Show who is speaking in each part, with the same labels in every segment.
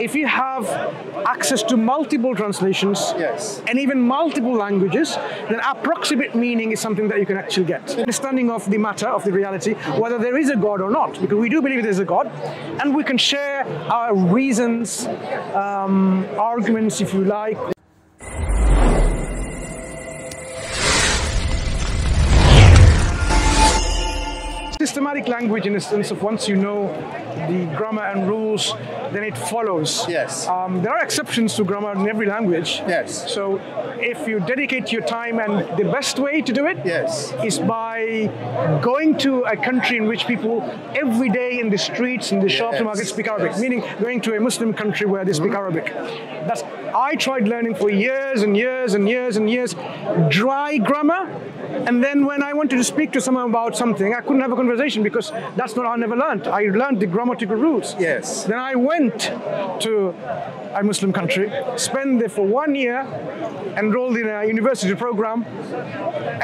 Speaker 1: if you have access to multiple translations and even multiple languages, then approximate meaning is something that you can actually get. Understanding of the matter, of the reality, whether there is a God or not, because we do believe there is a God, and we can share our reasons, arguments, if you like. Systematic language, in the sense of once you know the grammar and rules, then it follows.
Speaker 2: Yes.
Speaker 1: There are exceptions to grammar in every language.
Speaker 2: Yes.
Speaker 1: So if you dedicate your time, and the best way to do it is by going to a country in which people every day in the streets, in the shops and markets speak Arabic, meaning going to a Muslim country where they speak Arabic. I tried learning for years and years and years and years, dry grammar. And then when I wanted to speak to someone about something, I couldn't have a conversation because that's not how I never learned. I learned the grammatical rules.
Speaker 2: Yes.
Speaker 1: Then I went to a Muslim country, spent there for 1 year, enrolled in a university program,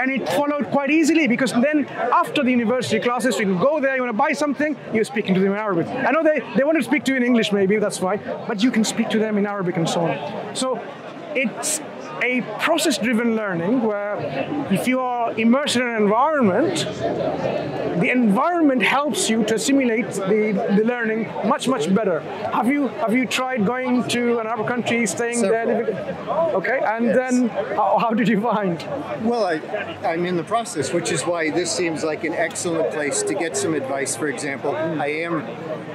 Speaker 1: and it followed quite easily because then after the university classes, you can go there, you want to buy something, you're speaking to them in Arabic. I know they want to speak to you in English maybe, that's fine, but you can speak to them in Arabic and so on. So it's a process-driven learning where if you are immersed in an environment, the environment helps you to assimilate the learning much better. Have you tried going to an Arab country, staying there, living? Okay, and then how did you find?
Speaker 2: Well, I'm in the process, which is why this seems like an excellent place to get some advice. For example, I am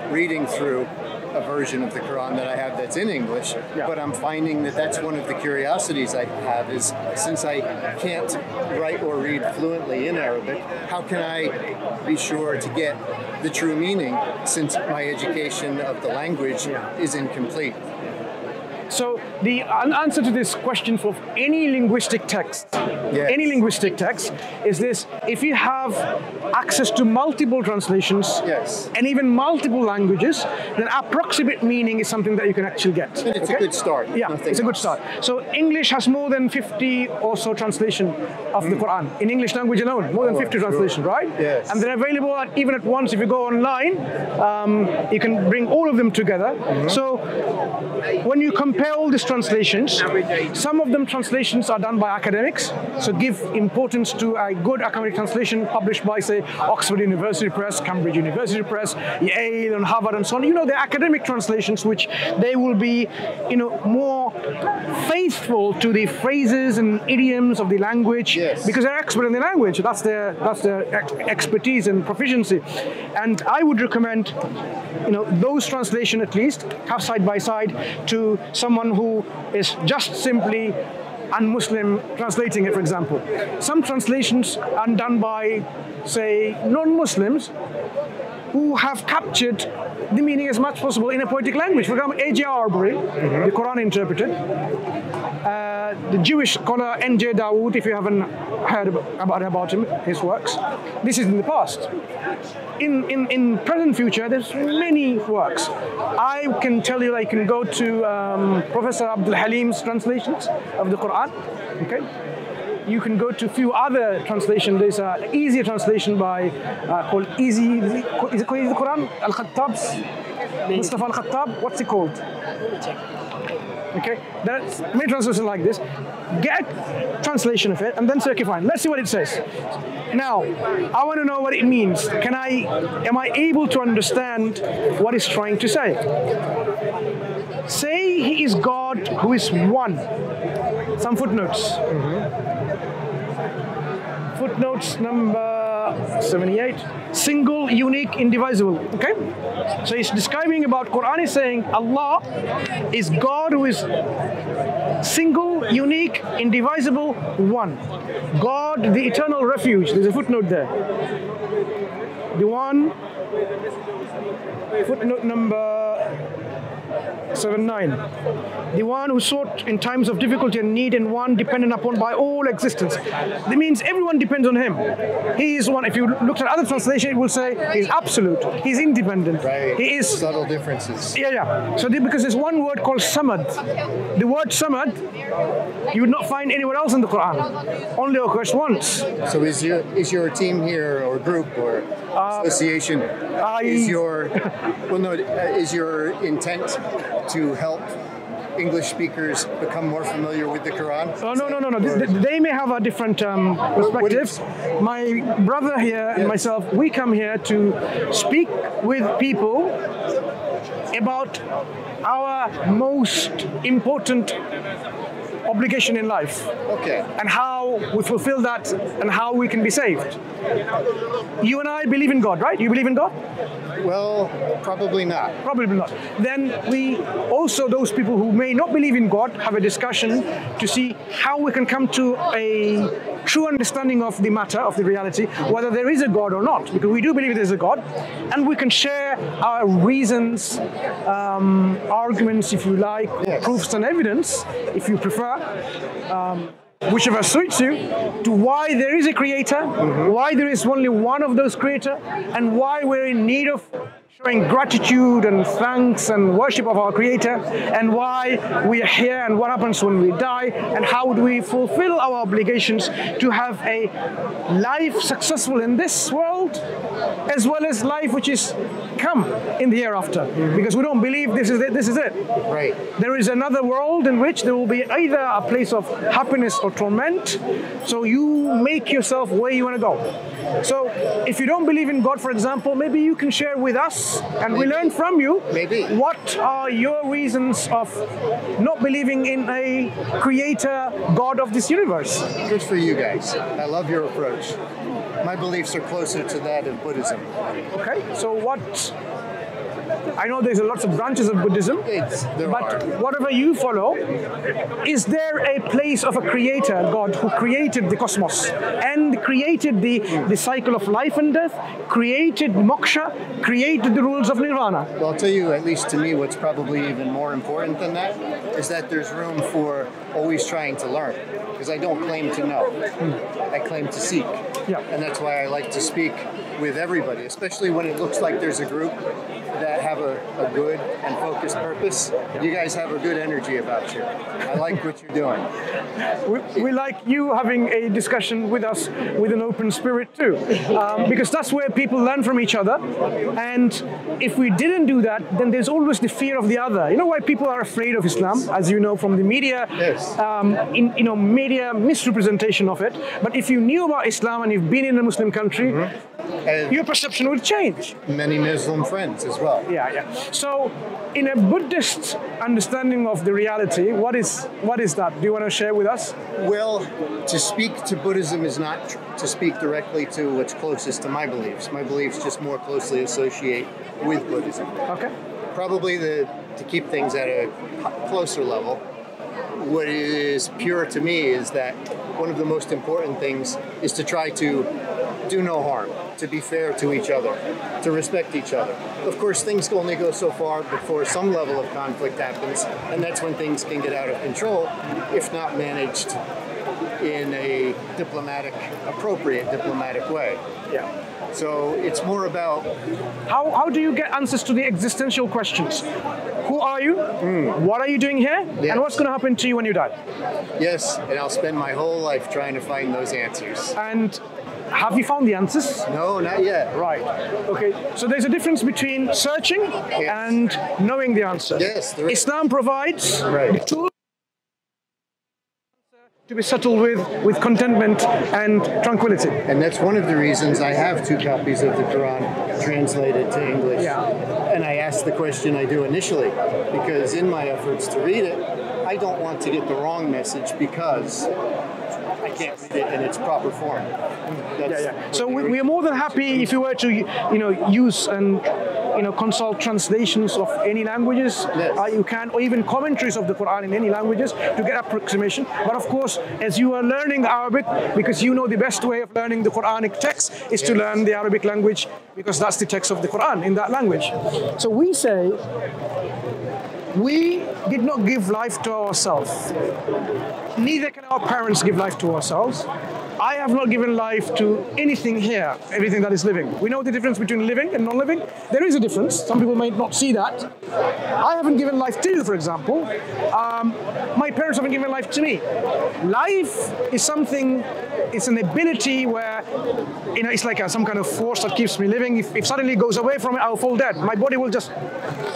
Speaker 2: reading through a version of the Quran that I have that's in English, but I'm finding that that's one of the curiosities I have is since I can't write or read fluently in Arabic, how can I be sure to get the true meaning since my education of the language is incomplete?
Speaker 1: So the answer to this question for any linguistic text, is this: if you have access to multiple translations and even multiple languages, then approximate meaning is something that you can actually get.
Speaker 2: And it's a good start.
Speaker 1: Yeah, it's a good start. So English has more than 50 or so translation of the Quran in English language alone, more than 50 translations, right?
Speaker 2: Yes.
Speaker 1: And they're available even at once. If you go online, you can bring all of them together. So when you compare all these translations, some of them translations are done by academics, so give importance to a good academic translation published by, say, Oxford University Press, Cambridge University Press, Yale and Harvard and so on. You know, the academic translations, which they will be, more faithful to the phrases and idioms of the language because they're expert in the language. That's their expertise and proficiency. And I would recommend, those translations at least have side by side to someone who is just simply un-Muslim translating it, for example. Some translations are done by, say, non-Muslims who have captured the meaning as much as possible in a poetic language. For example, A.J. Arbery, the Quran interpreted, the Jewish scholar N.J. Dawood, if you haven't heard about him, his works. This is in the past. In present future, there's many works. I can tell you, I can go to Professor Abdul Halim's translations of the Quran. Okay, you can go to a few other translations. There's an easier translation by called Easy. Is it called the Quran? Al-Khattab's Mustafa Al-Khattab. What's it called? Okay, there's many translations like this. Get a translation of it and then say, okay, fine, let's see what it says. Now, I want to know what it means. Am I able to understand what it's trying to say? Say he is God who is one. Some footnotes. Footnotes number 78. Single, unique, indivisible. Okay? So he's describing about Quran is saying Allah is God who is single, unique, indivisible, one. God, the eternal refuge. There's a footnote there. The one, footnote number 79. The one who sought in times of difficulty and need, and one dependent upon by all existence. That means everyone depends on him. He is one. If you looked at other translation, it will say he's absolute. He's independent.
Speaker 2: Right.
Speaker 1: He is
Speaker 2: subtle differences.
Speaker 1: Yeah. So because there's one word called samad. The word samad you would not find anywhere else in the Quran. Only occurs once.
Speaker 2: So is your team here or group or association is your intent to help English speakers become more familiar with the Quran?
Speaker 1: Oh, no. They may have a different perspective. My brother here and myself, we come here to speak with people about our most important obligation in life.
Speaker 2: Okay.
Speaker 1: And how we fulfill that and how we can be saved. You and I believe in God, right? You believe in God?
Speaker 2: Well, probably not.
Speaker 1: Probably not. Then we also, those people who may not believe in God, have a discussion to see how we can come to a true understanding of the matter, of the reality, whether there is a God or not, because we do believe there is a God, and we can share our reasons, arguments, if you like,
Speaker 2: yes,
Speaker 1: proofs and evidence, if you prefer, whichever suits you, to why there is a creator, why there is only one of those creators, and why we're in need of showing gratitude and thanks and worship of our creator, and why we are here and what happens when we die, and how do we fulfill our obligations to have a life successful in this world as well as life which is come in the hereafter, because we don't believe this is it.
Speaker 2: Right.
Speaker 1: There is another world in which there will be either a place of happiness or torment, so you make yourself where you want to go. So if you don't believe in God, for example, maybe you can share with us and we learn from you.
Speaker 2: Maybe.
Speaker 1: What are your reasons of not believing in a creator God of this universe?
Speaker 2: Good for you guys. I love your approach. My beliefs are closer to that of Buddhism.
Speaker 1: Okay, so what? I know there's lots of branches of Buddhism, but whatever you follow, is there a place of a creator, God, who created the cosmos and created the cycle of life and death, created moksha, created the rules of nirvana?
Speaker 2: Well, I'll tell you, at least to me, what's probably even more important than that is that there's room for always trying to learn, because I don't claim to know. I claim to seek.
Speaker 1: Yeah.
Speaker 2: And that's why I like to speak with everybody, especially when it looks like there's a group that have a good and focused purpose. You guys have a good energy about you. I like what you're doing.
Speaker 1: We like you having a discussion with us with an open spirit too, because that's where people learn from each other. And if we didn't do that, then there's always the fear of the other. You know why people are afraid of Islam, as you know from the media,
Speaker 2: yes,
Speaker 1: media misrepresentation of it. But if you knew about Islam and you've been in a Muslim country, your perception would change.
Speaker 2: Many Muslim friends as well.
Speaker 1: Yeah. So, in a Buddhist understanding of the reality, what is that? Do you want to share with us?
Speaker 2: Well, to speak to Buddhism is not to speak directly to what's closest to my beliefs. My beliefs just more closely associate with Buddhism.
Speaker 1: Okay.
Speaker 2: Probably to keep things at a closer level, what is pure to me is that one of the most important things is to try to do no harm, to be fair to each other, to respect each other. Of course, things only go so far before some level of conflict happens, and that's when things can get out of control if not managed in a appropriate diplomatic way.
Speaker 1: Yeah.
Speaker 2: So it's more about...
Speaker 1: How do you get answers to the existential questions? Who are you? What are you doing here? Yes. And what's going to happen to you when you die?
Speaker 2: Yes, and I'll spend my whole life trying to find those answers.
Speaker 1: And have you found the answers?
Speaker 2: No, not yet.
Speaker 1: Right. Okay. So there's a difference between searching and knowing the answer.
Speaker 2: Yes. There is.
Speaker 1: Islam provides the tools to be settled with contentment and tranquility.
Speaker 2: And that's one of the reasons I have 2 copies of the Quran translated to English.
Speaker 1: Yeah.
Speaker 2: And I ask the question I do initially, because in my efforts to read it, I don't want to get the wrong message because I can't read it in its proper form.
Speaker 1: So we are more than happy if you were to, use and consult translations of any languages.
Speaker 2: Yes.
Speaker 1: You can, or even commentaries of the Quran in any languages to get approximation. But of course, as you are learning Arabic, because you know the best way of learning the Quranic text is to learn the Arabic language, because that's the text of the Quran in that language. So we say, we did not give life to ourselves. Neither can our parents give life to ourselves. I have not given life to anything here, everything that is living. We know the difference between living and non-living. There is a difference. Some people may not see that. I haven't given life to you, for example. My parents haven't given life to me. Life is something, it's an ability where, it's like some kind of force that keeps me living. If suddenly it goes away from it, I'll fall dead. My body will just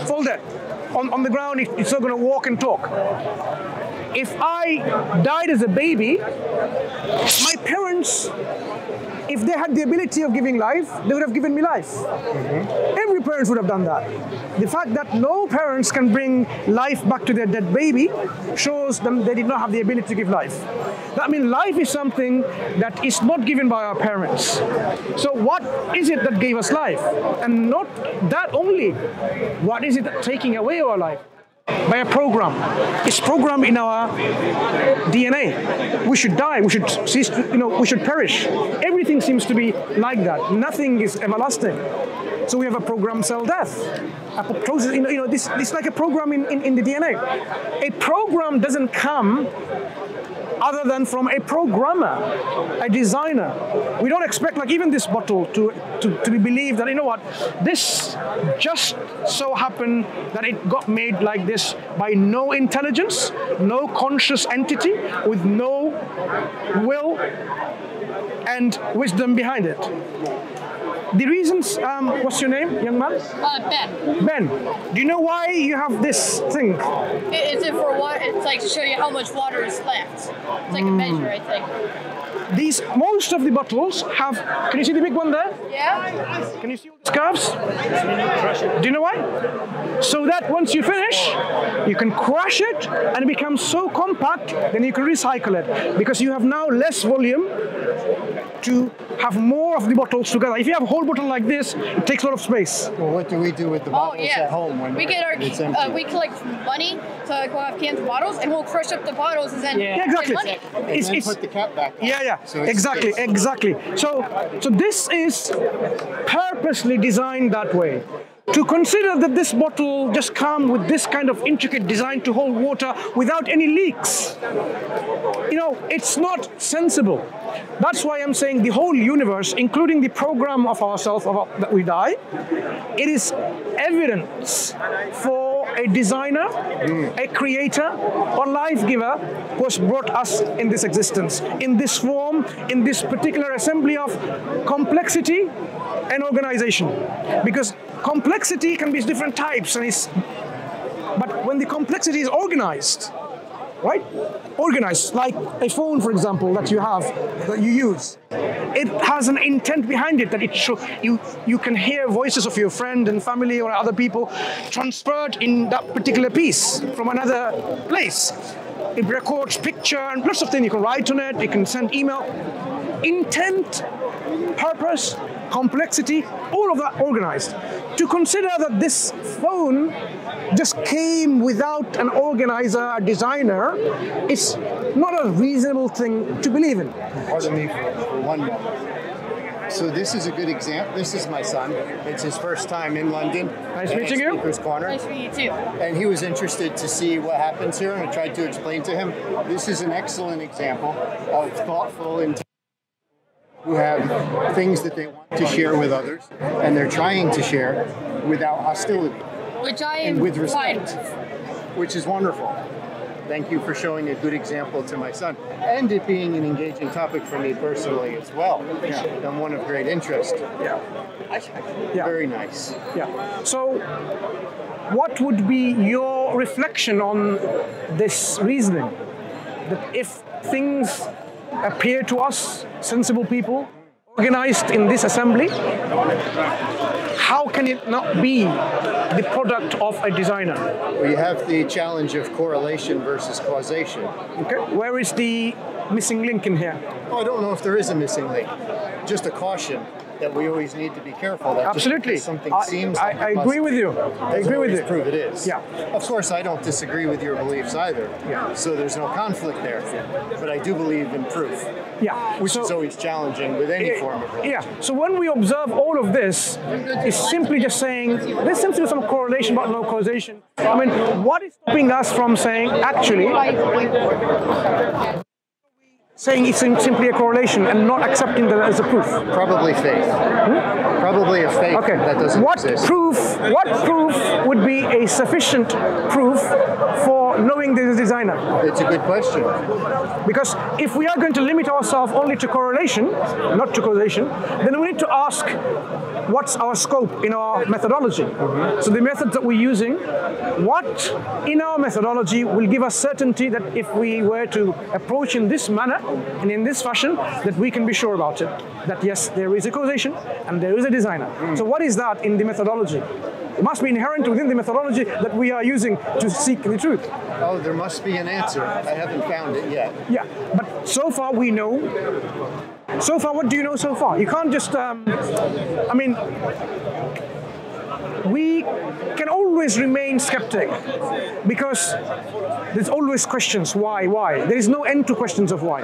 Speaker 1: fall dead. on the ground, it's not going to walk and talk. If I died as a baby, my parents, if they had the ability of giving life, they would have given me life. Every parent would have done that. The fact that no parents can bring life back to their dead baby shows them they did not have the ability to give life. That means life is something that is not given by our parents. So what is it that gave us life? And not that only. What is it that's taking away our life? By a program. It's programmed in our DNA. We should die. We should cease to, we should perish. Everything seems to be like that. Nothing is everlasting. So we have a programmed cell death. This is like a program in the DNA. A program doesn't come other than from a programmer, a designer. We don't expect, like even this bottle, to be believed that, this just so happened that it got made like this by no intelligence, no conscious entity, with no will and wisdom behind it. The reasons, what's your name, young man?
Speaker 3: Ben.
Speaker 1: Ben, do you know why you have this thing?
Speaker 3: Is it for what? It's like to show you how much water is left. It's like a measure, I think.
Speaker 1: Most of the bottles have, can you see the big one there?
Speaker 3: Yeah.
Speaker 1: Can you see all the curves? Do you know why? So that once you finish, you can crush it and it becomes so compact, then you can recycle it because you have now less volume to have more of the bottles together. If you have a whole bottle like this, it takes a lot of space.
Speaker 2: Well, what do we do with the bottles at home when
Speaker 3: we get
Speaker 2: it's empty?
Speaker 3: we collect money to go have cans of bottles, and we'll crush up the bottles and then
Speaker 1: exactly.
Speaker 3: money.
Speaker 2: And then put the cap back on.
Speaker 1: Yeah.
Speaker 2: So
Speaker 1: exactly. So this is purposely designed that way. To consider that this bottle just comes with this kind of intricate design to hold water without any leaks, it's not sensible. That's why I'm saying the whole universe, including the program of ourselves that we die, it is evidence for a designer, a creator, or life giver who has brought us in this existence, in this form, in this particular assembly of complexity and organization. Because complexity can be different types, but when the complexity is organized, right? Organized, like a phone, for example, that you have, that you use. It has an intent behind it that you can hear voices of your friend and family or other people transferred in that particular piece from another place. It records picture and lots of things. You can write on it, you can send email. Intent, purpose, complexity, all of that organized. To consider that this phone just came without an organizer, a designer, it's not a reasonable thing to believe in.
Speaker 2: Pardon me for one moment. So this is a good example. This is my son. It's his first time in London.
Speaker 1: Nice meeting you.
Speaker 2: Speaker's Corner.
Speaker 3: Nice to meet you too.
Speaker 2: And he was interested to see what happens here, and I tried to explain to him. This is an excellent example of thoughtful intelligence who have things that they want to share with others, and they're trying to share without hostility.
Speaker 3: Which I am
Speaker 2: and with respect,
Speaker 3: fine.
Speaker 2: which is wonderful. Thank you for showing a good example to my son, and it being an engaging topic for me personally as well, and one of great interest. Very nice.
Speaker 1: So, what would be your reflection on this reasoning? That if things appear to us, sensible people, organized in this assembly, how can it not be the product of a designer?
Speaker 2: We have the challenge of correlation versus causation.
Speaker 1: Okay, where is the missing link in here?
Speaker 2: Oh, I don't know if there is a missing link. Just a caution that we always need to be careful. That
Speaker 1: Absolutely.
Speaker 2: Just something seems like
Speaker 1: I agree with you. I agree with you.
Speaker 2: Prove it is.
Speaker 1: Yeah.
Speaker 2: Of course, I don't disagree with your beliefs either.
Speaker 1: Yeah.
Speaker 2: So there's no conflict there. But I do believe in proof.
Speaker 1: Yeah.
Speaker 2: Which is always challenging with any form of religion.
Speaker 1: Yeah. So when we observe all of this, it's simply just saying there seems to be some correlation but no causation. I mean, what is stopping us from saying actually? Saying it's simply a correlation and not accepting that as a proof?
Speaker 2: Probably faith. Probably a faith that doesn't exist.
Speaker 1: What proof would be a sufficient proof for knowing the designer?
Speaker 2: It's a good question.
Speaker 1: Because if we are going to limit ourselves only to correlation, not to causation, then we need to ask, what's our scope in our methodology. So the methods that we're using, what in our methodology will give us certainty that if we were to approach in this manner and in this fashion, that we can be sure about it. That yes, there is a causation and there is a designer. So what is that in the methodology? It must be inherent within the methodology that we are using to seek the truth.
Speaker 2: Oh, there must be an answer. I haven't found it yet.
Speaker 1: Yeah, but so far we know. So far, what do you know so far? You can't just, I mean, we can always remain skeptic because there's always questions, why? There is no end to questions of why.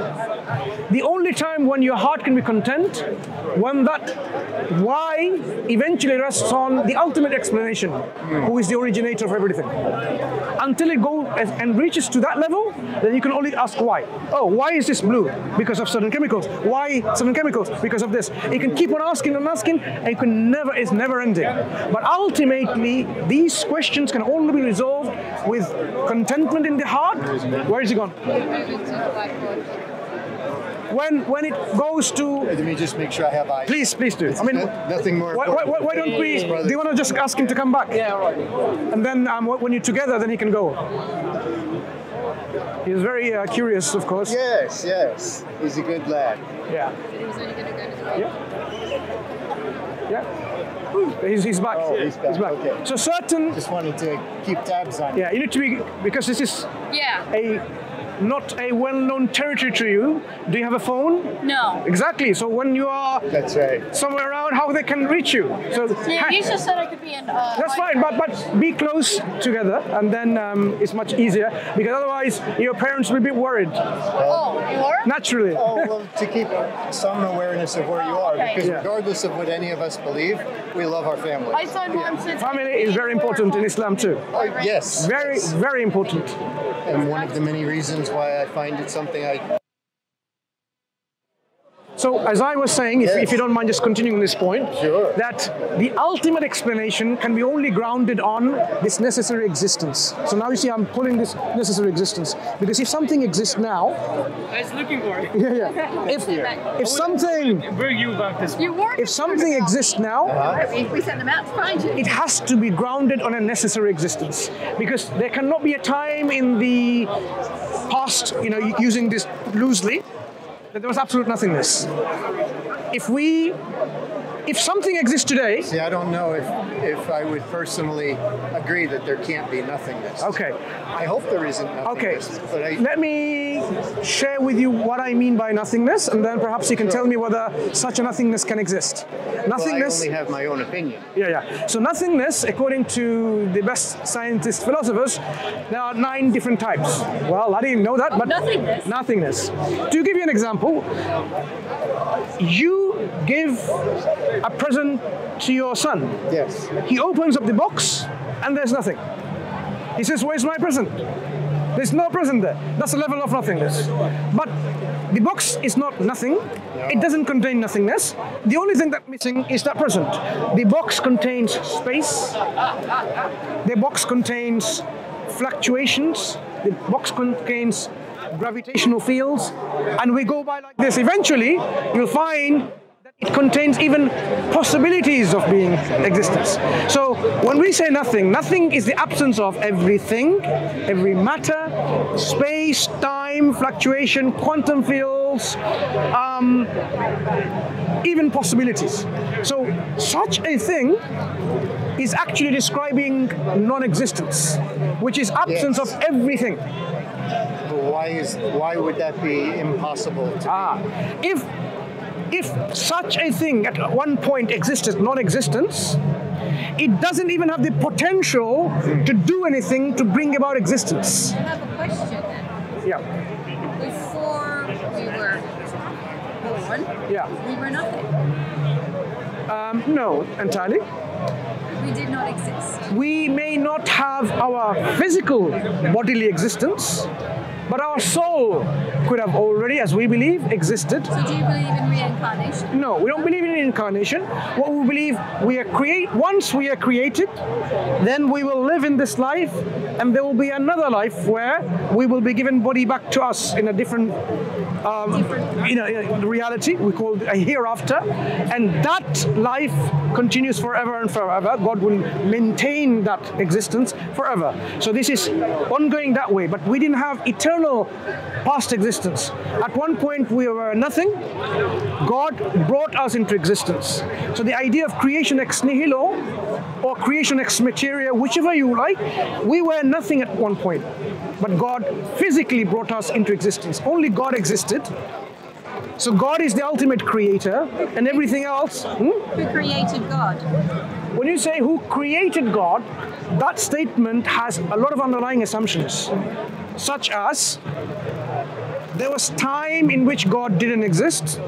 Speaker 1: The only time when your heart can be content, when that why eventually rests on the ultimate explanation, who is the originator of everything. Until it goes and reaches to that level, then you can only ask why. Oh, why is this blue? Because of certain chemicals. Why certain chemicals? Because of this. You can keep on asking and asking, and you can never, it's never ending. But ultimately, these questions can only be resolved with contentment in the heart. Where is he gone? When it goes to...
Speaker 2: Let me just make sure I have eyes.
Speaker 1: Please do. I mean,
Speaker 2: nothing more.
Speaker 1: Why don't we... Do you want to just ask him to come back?
Speaker 3: Yeah, right.
Speaker 1: And then when you're together, then he can go. He's very curious, of course.
Speaker 2: Yes. He's a good lad.
Speaker 1: Yeah.
Speaker 3: He was only going to go to the
Speaker 1: Yeah. He's back.
Speaker 2: Oh, he's back. Okay.
Speaker 1: So certain...
Speaker 2: Just wanted to keep tabs on you.
Speaker 1: Yeah, you need to be... Because this is not a well-known territory to you. Do you have a phone?
Speaker 3: No.
Speaker 1: Exactly. So when you are
Speaker 2: That's right.
Speaker 1: somewhere around, how they can reach you? So
Speaker 3: Yeah, you just said I could be in...
Speaker 1: that's fine, but be close together, and then it's much easier, because otherwise your parents will be a bit worried.
Speaker 3: Oh, you are?
Speaker 1: Naturally.
Speaker 2: Oh, well, to keep some awareness of where you are,
Speaker 3: Okay.
Speaker 2: because
Speaker 1: Yeah.
Speaker 2: regardless of what any of us believe, we love our family.
Speaker 3: I thought Mom said...
Speaker 1: Family is very important in Islam too.
Speaker 2: Oh, yes.
Speaker 1: Very, very important.
Speaker 2: And one of the many reasons why I find it something I...
Speaker 1: So, as I was saying, if you don't mind just continuing this point,
Speaker 2: Sure.
Speaker 1: that the ultimate explanation can be only grounded on this necessary existence. So now you see I'm pulling this necessary existence, because if something exists now,
Speaker 4: I was looking for it.
Speaker 1: if something,
Speaker 4: Bring you back this
Speaker 3: You weren't...
Speaker 1: if something exists now,
Speaker 3: We sent them out to find you.
Speaker 1: it has to be grounded on a necessary existence, because there cannot be a time in the past, using this loosely, that there was absolute nothingness. If something exists today...
Speaker 2: See, I don't know if I would personally agree that there can't be nothingness.
Speaker 1: Okay.
Speaker 2: I hope there isn't
Speaker 1: Okay,
Speaker 2: nothingness. But
Speaker 1: let me share with you what I mean by nothingness, and then perhaps you can tell me whether such a nothingness can exist. Nothingness...
Speaker 2: I only have my own opinion.
Speaker 1: Yeah. So nothingness, according to the best scientists, philosophers, there are 9 different types. Well, I didn't know that, but...
Speaker 3: Nothingness?
Speaker 1: Nothingness. To give you an example, you give a present to your son.
Speaker 2: Yes.
Speaker 1: He opens up the box, and there's nothing. He says, "Where's my present?" There's no present there. That's a level of nothingness. But the box is not nothing. It doesn't contain nothingness. The only thing that's missing is that present. The box contains space. The box contains fluctuations. The box contains gravitational fields. And we go by like this. Eventually, you'll find it contains even possibilities of being existence. So when we say nothing, nothing is the absence of everything, every matter, space, time, fluctuation, quantum fields, even possibilities. So such a thing is actually describing non-existence, which is absence of everything.
Speaker 2: Why would that be impossible to be?
Speaker 1: If such a thing at one point existed non-existence, it doesn't even have the potential to do anything to bring about existence.
Speaker 3: I have a question then.
Speaker 1: Yeah.
Speaker 3: Before we were born, we were nothing.
Speaker 1: No, entirely.
Speaker 3: We did not exist.
Speaker 1: We may not have our physical bodily existence, but our soul could have already, as we believe, existed.
Speaker 3: So do you believe in reincarnation?
Speaker 1: No, we don't believe in reincarnation. What we believe, once we are created, then we will live in this life, and there will be another life where we will be given body back to us in a different reality. We call it a hereafter, and that life continues forever and forever. God will maintain that existence forever. So this is ongoing that way, but we didn't have eternal past existence. At one point we were nothing. God brought us into existence. So the idea of creation ex nihilo or creation ex materia, whichever you like, we were nothing at one point, but God physically brought us into existence. Only God existed. So God is the ultimate creator, and everything else.
Speaker 3: Who created God?
Speaker 1: When you say who created God, that statement has a lot of underlying assumptions, such as there was time in which God didn't exist.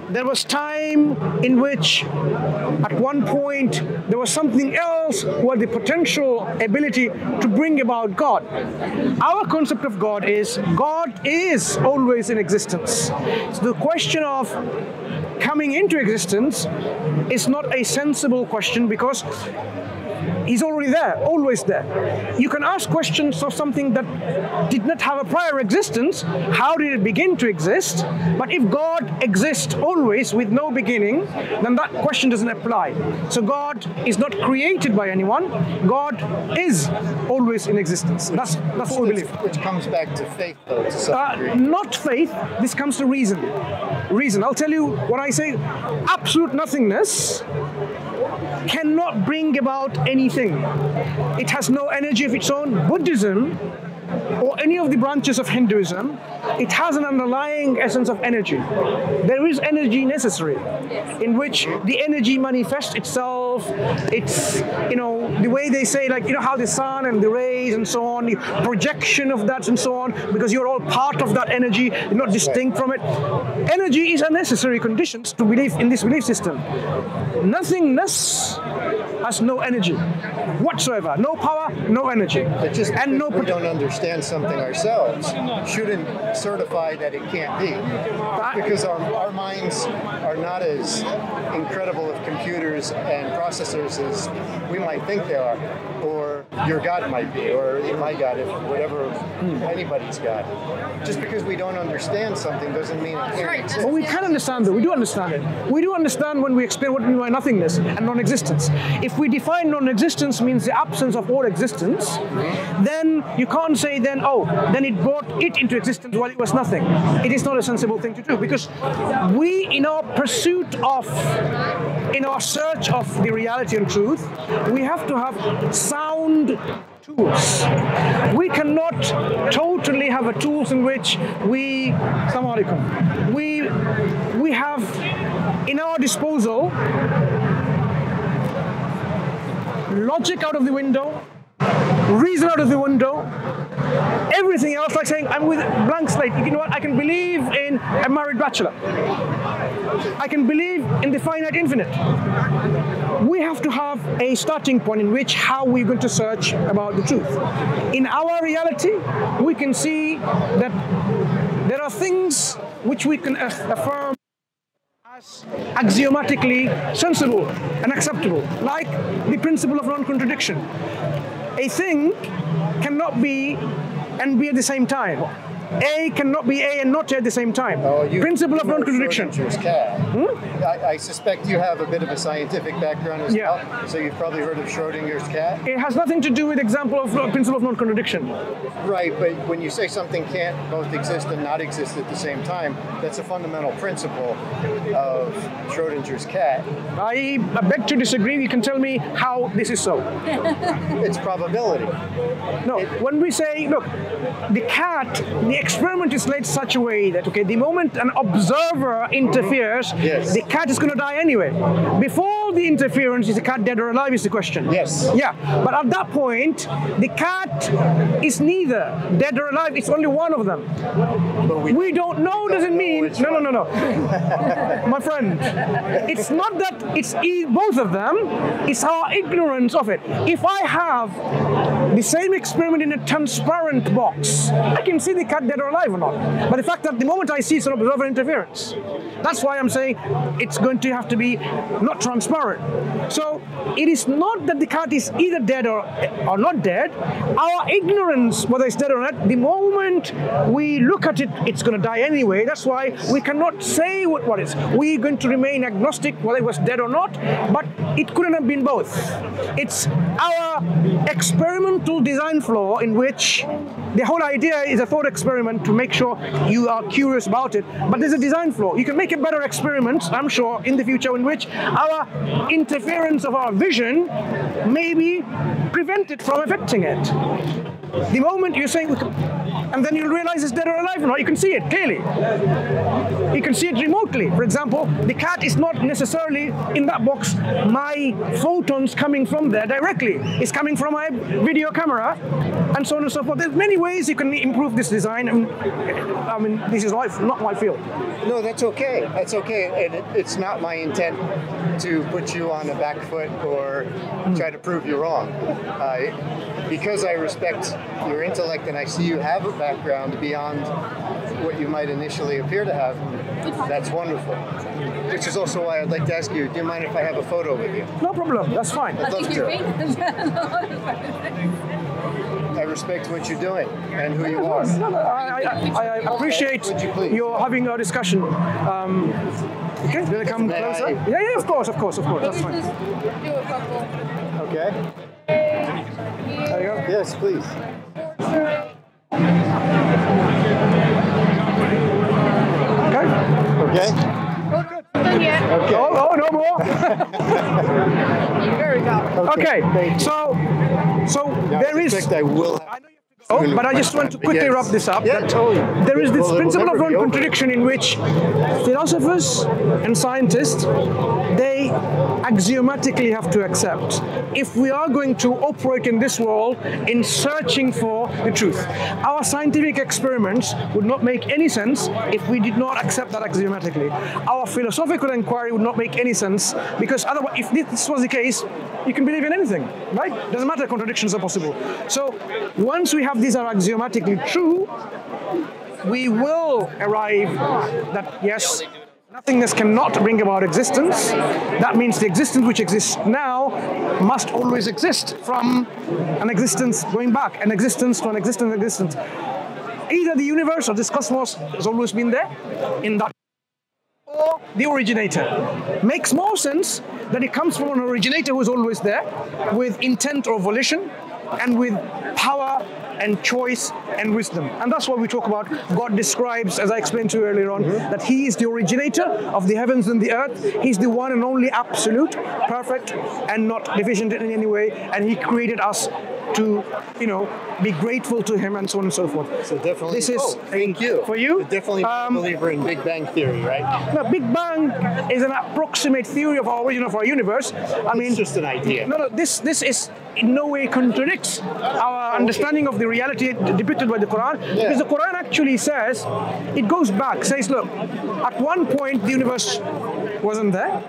Speaker 1: There was time in which at one point there was something else who had the potential ability to bring about God. Our concept of God is always in existence. So the question of coming into existence is not a sensible question, because He's already there, always there. You can ask questions of something that did not have a prior existence. How did it begin to exist? But if God exists always with no beginning, then that question doesn't apply. So God is not created by anyone. God is always in existence. That's what we believe.
Speaker 2: Which comes back to faith, though, to some degree.
Speaker 1: Not faith. This comes to reason. Reason. I'll tell you what I say. Absolute nothingness cannot bring about anything. It has no energy of its own. Buddhism or any of the branches of Hinduism, it has an underlying essence of energy. There is energy necessary, in which the energy manifests itself. It's, the way they say, like, how the sun and the rays and so on, the projection of that and so on, because you're all part of that energy, you're not distinct from it. Energy is a necessary condition to believe in this belief system. Nothingness has no energy whatsoever. No power, no energy.
Speaker 2: But just because we don't understand something ourselves shouldn't certify that it can't be. Because our minds are not as incredible of computers and processors as we might think they are, or your God might be, or my God, if whatever anybody's God. Just because we don't understand something doesn't mean it can't exist.
Speaker 1: Well, we can understand it. We do understand it. We do understand when we explain what we mean by nothingness and non-existence. If we define non-existence means the absence of all existence, then you can't say then it brought it into existence while it was nothing. It is not a sensible thing to do, because we, in our search of the reality and truth, we have to have sound tools. We cannot totally have a tools in which we have in our disposal logic out of the window, reason out of the window, everything else, like saying I'm with blank slate. You know what? I can believe in a married bachelor. I can believe in the finite infinite. We have to have a starting point in which how we're going to search about the truth. In our reality, we can see that there are things which we can affirm as axiomatically sensible and acceptable, like the principle of non-contradiction. A thing cannot be and be at the same time. A cannot be A and not A at the same time. Principle of non-contradiction.
Speaker 2: I suspect you have a bit of a scientific background as well, so you've probably heard of Schrodinger's cat.
Speaker 1: It has nothing to do with example of principle of non-contradiction.
Speaker 2: Right, but when you say something can't both exist and not exist at the same time, that's a fundamental principle of Schrodinger's cat.
Speaker 1: I beg to disagree. You can tell me how this is so.
Speaker 2: It's probability.
Speaker 1: No, when we say, look, the cat, the experiment is laid such a way that, the moment an observer interferes, the cat is going to die anyway. Before the interference, is the cat dead or alive is the question.
Speaker 2: Yes.
Speaker 1: Yeah, but at that point, the cat is neither dead or alive, it's only one of them.
Speaker 2: But
Speaker 1: We don't know doesn't mean, no. My friend, it's not that it's both of them, it's our ignorance of it. If I have the same experiment in a transparent box, I can see the cat dead or alive or not. But the fact that the moment I see, it's an observer interference. That's why I'm saying it's going to have to be not transparent. So it is not that the cat is either dead or not dead. Our ignorance, whether it's dead or not, the moment we look at it, it's going to die anyway. That's why we cannot say what it is. We're going to remain agnostic whether it was dead or not, but it couldn't have been both. It's our experimental design flaw in which the whole idea is a thought experiment to make sure you are curious about it, but there's a design flaw. You can make a better experiment, I'm sure, in the future in which our interference of our vision may be prevented from affecting it. The moment you're saying, and then you realize it's dead or alive or not, you can see it clearly. You can see it remotely. For example, the cat is not necessarily in that box, my photons coming from there directly. It's coming from my video camera, and so on and so forth. There's many ways you can improve this design. I mean, this is not my field.
Speaker 2: No, that's okay. That's okay. And it's not my intent to put you on the back foot or try to prove you wrong. Because I respect your intellect and I see you have a background beyond what you might initially appear to have, that's wonderful. Which is also why I'd like to ask you, do you mind if I have a photo with you?
Speaker 1: No problem, that's fine.
Speaker 2: I'd love to. I respect what you're doing and who you are.
Speaker 1: I appreciate your having a discussion. Okay, will you come closer? Yeah, of course, that's fine.
Speaker 3: Just do a couple.
Speaker 2: Okay.
Speaker 1: There you go.
Speaker 2: Yes, please. Okay.
Speaker 3: Done yet.
Speaker 2: Okay.
Speaker 1: Oh, no more.
Speaker 3: There we go.
Speaker 1: Okay, so there is.
Speaker 2: I will.
Speaker 1: Oh, but I just want to quickly wrap this up.
Speaker 2: Yeah, totally.
Speaker 1: There is this
Speaker 2: Well,
Speaker 1: principle of
Speaker 2: it'll never be over.
Speaker 1: non-contradiction in which philosophers and scientists, they axiomatically have to accept. If we are going to operate in this world in searching for the truth, our scientific experiments would not make any sense if we did not accept that axiomatically. Our philosophical inquiry would not make any sense because otherwise, if this was the case, you can believe in anything, right? Doesn't matter, contradictions are possible. So once we have these are axiomatically true, we will arrive that yes, nothingness cannot bring about existence. That means the existence which exists now must always exist from an existence going back, an existence to an existence. Either the universe or this cosmos has always been there in that, or the originator. Makes more sense that it comes from an originator who is always there with intent or volition and with power and choice and wisdom. And that's what we talk about. God describes, as I explained to you earlier on, that He is the originator of the heavens and the earth. He's the one and only absolute, perfect, and not deficient in any way. And He created us to, be grateful to Him and so on and so forth.
Speaker 2: So definitely.
Speaker 1: This is
Speaker 2: thank you.
Speaker 1: For you.
Speaker 2: Definitely a believer in Big Bang Theory, right?
Speaker 1: No, Big Bang is an approximate theory of our origin of our universe.
Speaker 2: It's just an idea.
Speaker 1: No, this is in no way contradicts our understanding of the reality depicted by the Quran.
Speaker 2: Yeah.
Speaker 1: Because the Quran actually says, it goes back, says, look, at one point the universe wasn't there.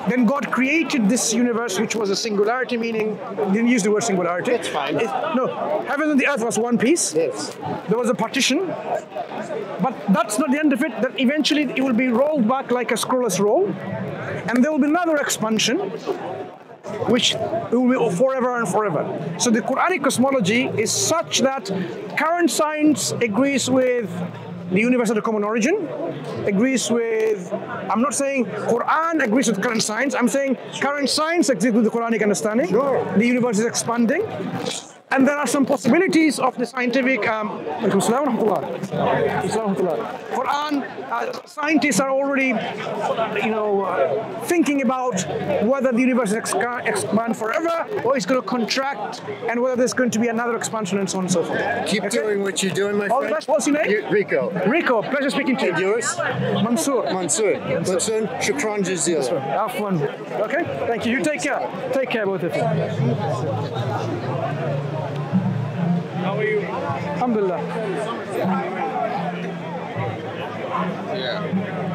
Speaker 1: Then God created this universe, which was a singularity, meaning, didn't use the word singularity.
Speaker 2: That's fine.
Speaker 1: No, heaven and the earth was one piece.
Speaker 2: Yes.
Speaker 1: There was a partition, but that's not the end of it. That eventually it will be rolled back like a scrollless roll, and there will be another expansion, which will be forever and forever. So the Quranic cosmology is such that current science agrees with the universe had a common origin, agrees with, I'm not saying Quran agrees with current science, I'm saying current science agrees with the Quranic understanding.
Speaker 2: Sure.
Speaker 1: The universe is expanding. And there are some possibilities of the scientific. Quran, scientists are already, thinking about whether the universe expand forever or it's going to contract, and whether there's going to be another expansion, and so on and so forth.
Speaker 2: Keep doing what you're doing, my
Speaker 1: All the
Speaker 2: friend.
Speaker 1: best. What's your name?
Speaker 2: Rico.
Speaker 1: Rico. Pleasure speaking to you.
Speaker 2: And yours?
Speaker 1: Mansur.
Speaker 2: Mansur. Mansur. Shukran Jazil.
Speaker 1: Have fun. Okay. Thank you. You take care. Take care, both of you.
Speaker 4: How are you?
Speaker 1: Alhamdulillah.
Speaker 5: Yeah.